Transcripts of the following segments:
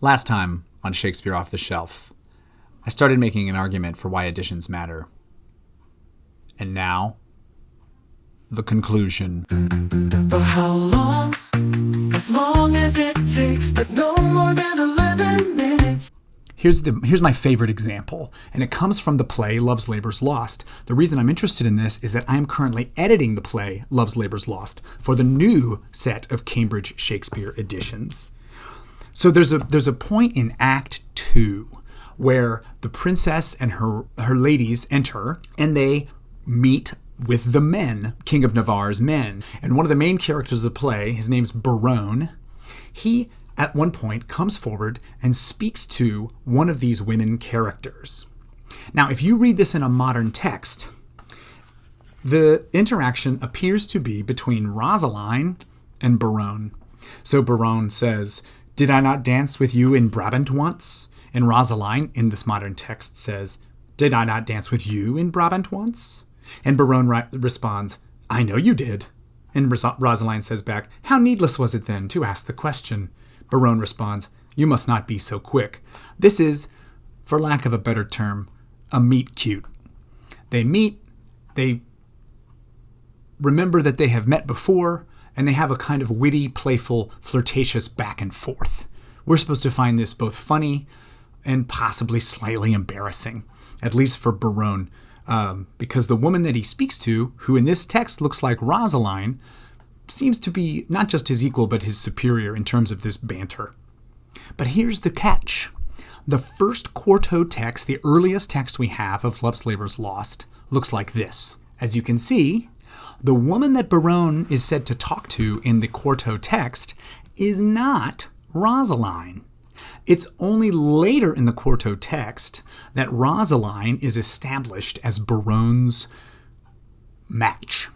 Last time on Shakespeare Off the Shelf, I started making an argument for why editions matter. And now, the conclusion. For how long? As long as it takes, but no more than 11 minutes. Here's my favorite example, and it comes from the play Love's Labour's Lost. The reason I'm interested in this is that I am currently editing the play Love's Labour's Lost for the new set of Cambridge Shakespeare editions. So there's a point in Act 2 where the princess and her ladies enter, and they meet with the men, King of Navarre's men. And one of the main characters of the play, his name's Berowne, he at one point comes forward and speaks to one of these women characters. Now, if you read this in a modern text, the interaction appears to be between Rosaline and Berowne. So Berowne says, "Did I not dance with you in Brabant once?" And Rosaline, in this modern text, says, "Did I not dance with you in Brabant once?" And Berowne responds, "I know you did." And Rosaline says back, "How needless was it then to ask the question?" Berowne responds, "You must not be so quick." This is, for lack of a better term, a meet cute. They meet, they remember that they have met before, and they have a kind of witty, playful, flirtatious back and forth. We're supposed to find this both funny and possibly slightly embarrassing, at least for Berowne, because the woman that he speaks to, who in this text looks like Rosaline, seems to be not just his equal, but his superior in terms of this banter. But here's the catch. The first quarto text, the earliest text we have of Love's Labour's Lost, looks like this. As you can see, the woman that Berowne is said to talk to in the quarto text is not Rosaline. It's only later in the quarto text that Rosaline is established as Berowne's match.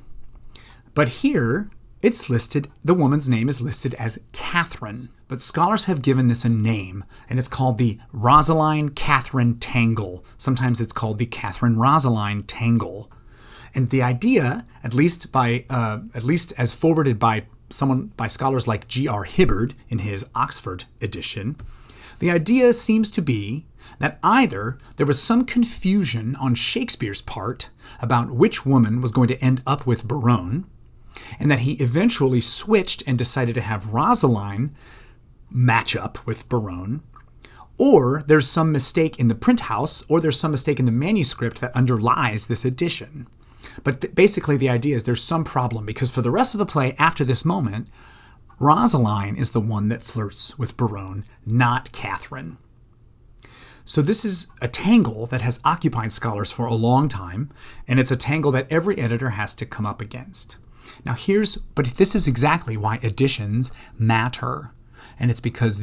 But here, it's listed, the woman's name is listed as Katherine, but scholars have given this a name, and it's called the Rosaline-Katherine tangle. Sometimes it's called the Katherine-Rosaline tangle. And the idea, at least as forwarded by scholars like G.R. Hibbard in his Oxford edition, the idea seems to be that either there was some confusion on Shakespeare's part about which woman was going to end up with Berowne, and that he eventually switched and decided to have Rosaline match up with Berowne, or there's some mistake in the print house, or there's some mistake in the manuscript that underlies this edition. But basically the idea is there's some problem, because for the rest of the play after this moment, Rosaline is the one that flirts with Berowne, not Katherine. So this is a tangle that has occupied scholars for a long time, and it's a tangle that every editor has to come up against. Now but this is exactly why editions matter. And it's because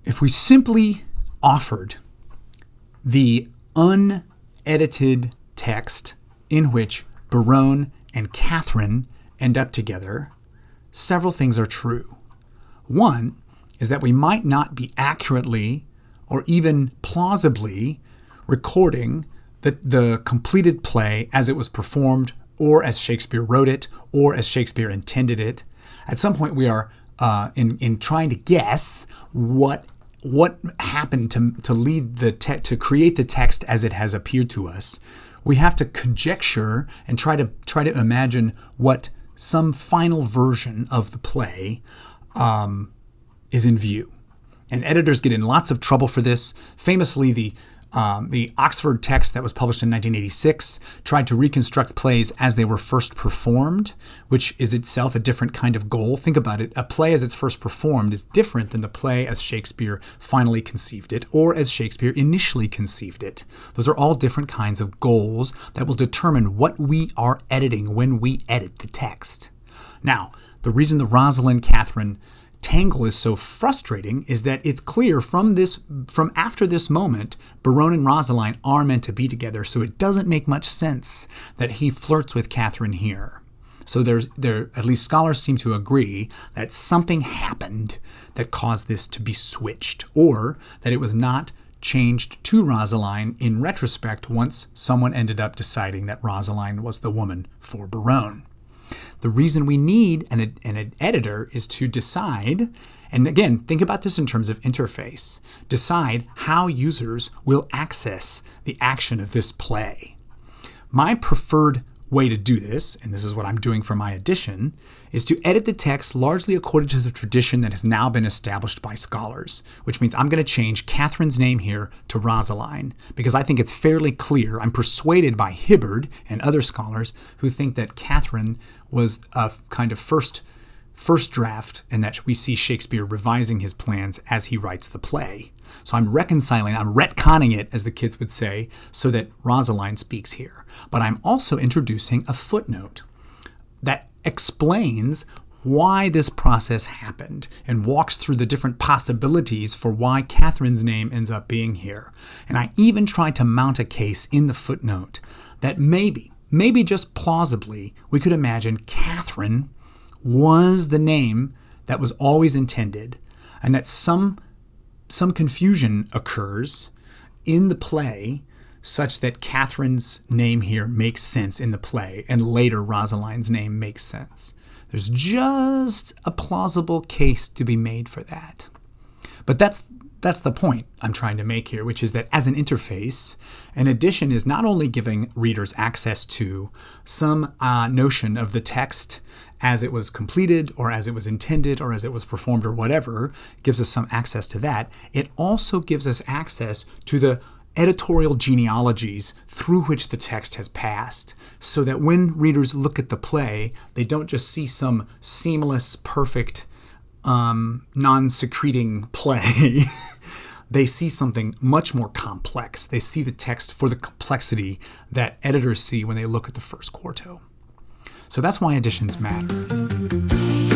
if we simply offered the unedited text in which Berowne and Katherine end up together, several things are true. One is that we might not be accurately or even plausibly recording the completed play as it was performed, or as Shakespeare wrote it, or as Shakespeare intended it. At some point we are in trying to guess what happened to create the text as it has appeared to us. We have to conjecture and try to imagine what some final version of the play is in view. And editors get in lots of trouble for this. Famously, the Oxford text that was published in 1986 tried to reconstruct plays as they were first performed, which is itself a different kind of goal. Think about it. A play as it's first performed is different than the play as Shakespeare finally conceived it, or as Shakespeare initially conceived it. Those are all different kinds of goals that will determine what we are editing when we edit the text. Now, the reason the Rosaline-Katherine tangle is so frustrating is that it's clear from after this moment, Berowne and Rosaline are meant to be together, so it doesn't make much sense that he flirts with Katherine here. So at least scholars seem to agree that something happened that caused this to be switched, or that it was not changed to Rosaline in retrospect once someone ended up deciding that Rosaline was the woman for Berowne. The reason we need an editor is to decide And again, think about this in terms of interface. Decide how users will access the action of this play. My preferred way to do this, and this is what I'm doing for my edition, is to edit the text largely according to the tradition that has now been established by scholars, which means I'm going to change Katherine's name here to Rosaline, because I think it's fairly clear. I'm persuaded by Hibbard and other scholars who think that Katherine was a kind of first draft, and that we see Shakespeare revising his plans as he writes the play. So I'm retconning it, as the kids would say, so that Rosaline speaks here. But I'm also introducing a footnote that explains why this process happened and walks through the different possibilities for why Katherine's name ends up being here. And I even tried to mount a case in the footnote that maybe just plausibly, we could imagine Katherine was the name that was always intended, and that some confusion occurs in the play such that Katherine's name here makes sense in the play, and later Rosaline's name makes sense. There's just a plausible case to be made for that. But that's the point I'm trying to make here, which is that as an interface, an edition is not only giving readers access to some notion of the text as it was completed, or as it was intended, or as it was performed, or whatever, gives us some access to that. It also gives us access to the editorial genealogies through which the text has passed, so that when readers look at the play, they don't just see some seamless, perfect, non-secreting play. They see something much more complex. They see the text for the complexity that editors see when they look at the first quarto. So that's why editions matter.